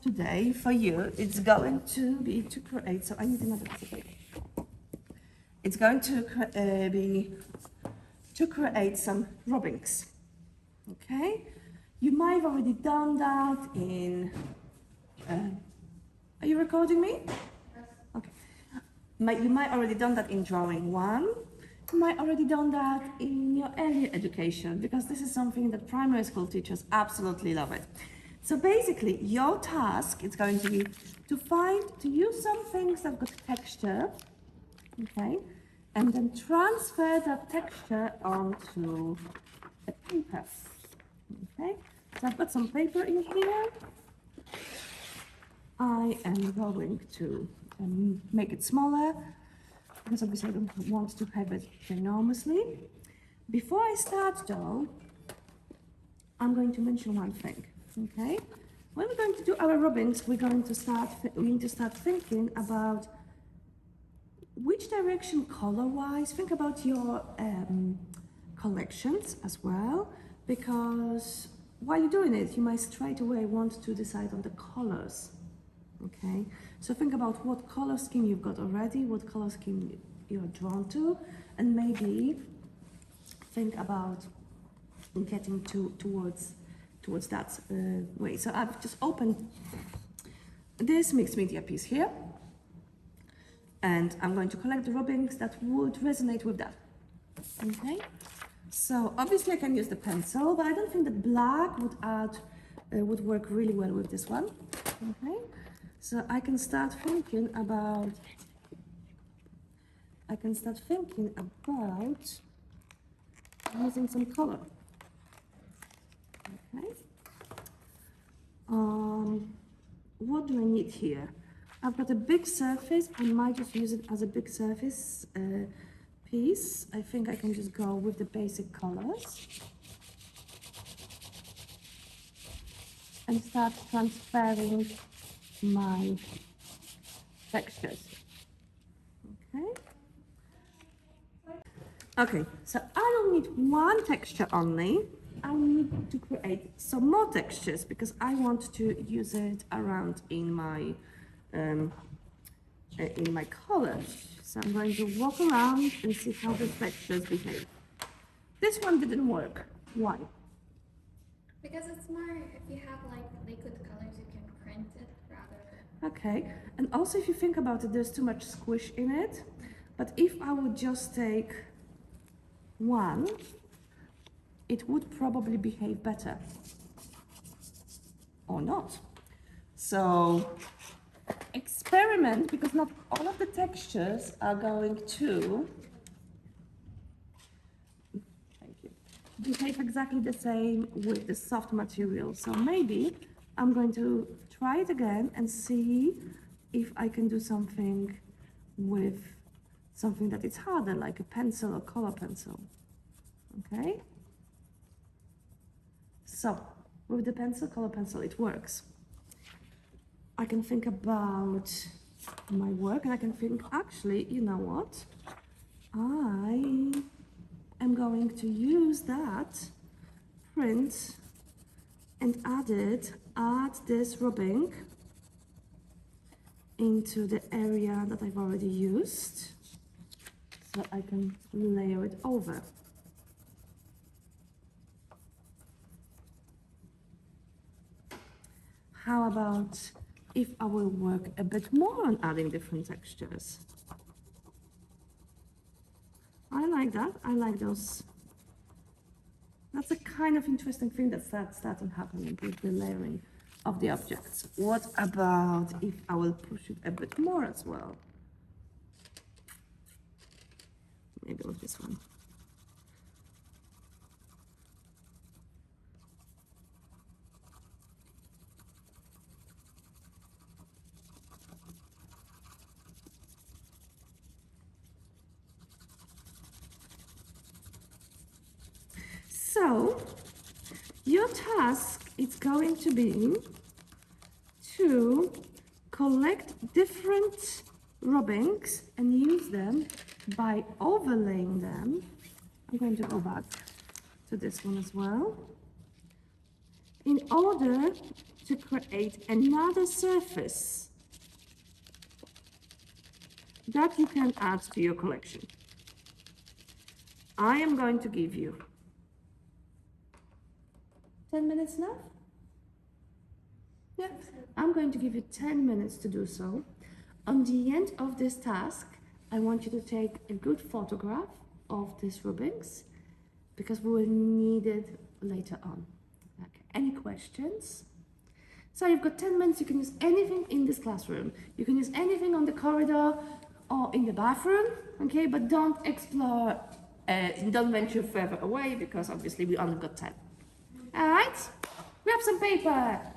today for you, it's going to be to create, so I need another piece of paper. It's going to be to create some rubbings, okay? You might have already done that in, are you recording me? Okay. You might already done that in drawing one. You might already done that in your early education, because this is something that primary school teachers absolutely love it. So basically, your task is going to be to use some things that have got texture, okay, and then transfer that texture onto a paper, okay. So I've got some paper in here. I am going to make it smaller, because obviously I don't want to have it enormously. Before I start though, I'm going to mention one thing, okay? When we're going to do our rubbings, we need to start thinking about which direction color-wise. Think about your collections as well, because while you're doing it, you might straight away want to decide on the colors. Okay, so think about what color scheme you've got already, what color scheme you're drawn to, and maybe think about getting towards that way. So I've just opened this mixed media piece here, and I'm going to collect the rubbings that would resonate with that. Okay, so obviously I can use the pencil, but I don't think that black would work really well with this one. Okay. So I can start thinking about using some color. Okay. What do I need here? I've got a big surface. I might just use it as a big surface piece. I think I can just go with the basic colors and start transferring my textures. Okay, so I don't need one texture only. I need to create some more textures because I want to use it around in my collage. So I'm going to walk around and see how the textures behave. This one didn't work. Why? Because it's more, if you have like liquid colors, you can print it rather than... Okay, and also if you think about it, there's too much squish in it. But if I would just take one, it would probably behave better. Or not. So experiment, because not all of the textures are going to behave exactly the same with the soft material. So maybe I'm going to try it again and see if I can do something with something that is harder, like a pencil or color pencil. Okay? So with the pencil, color pencil, it works. I can think about my work and I can think, actually, you know what? I am going to use that print and add this rubbing into the area that I've already used, so I can layer it over. How about if I will work a bit more on adding different textures? I like that. I like those. That's a kind of interesting thing that starting happening with the layering of the objects. What about if I will push it a bit more as well? Maybe with this one. So your task is going to be to collect different rubbings and use them by overlaying them. I'm going to go back to this one as well, in order to create another surface that you can add to your collection. I am going to give you 10 minutes now? Yeah, I'm going to give you 10 minutes to do so. On the end of this task, I want you to take a good photograph of these rubbings because we will need it later on. Okay. Any questions? So you've got 10 minutes, you can use anything in this classroom. You can use anything on the corridor or in the bathroom, okay? But don't explore, don't venture further away because obviously we only got 10. All right, grab some paper.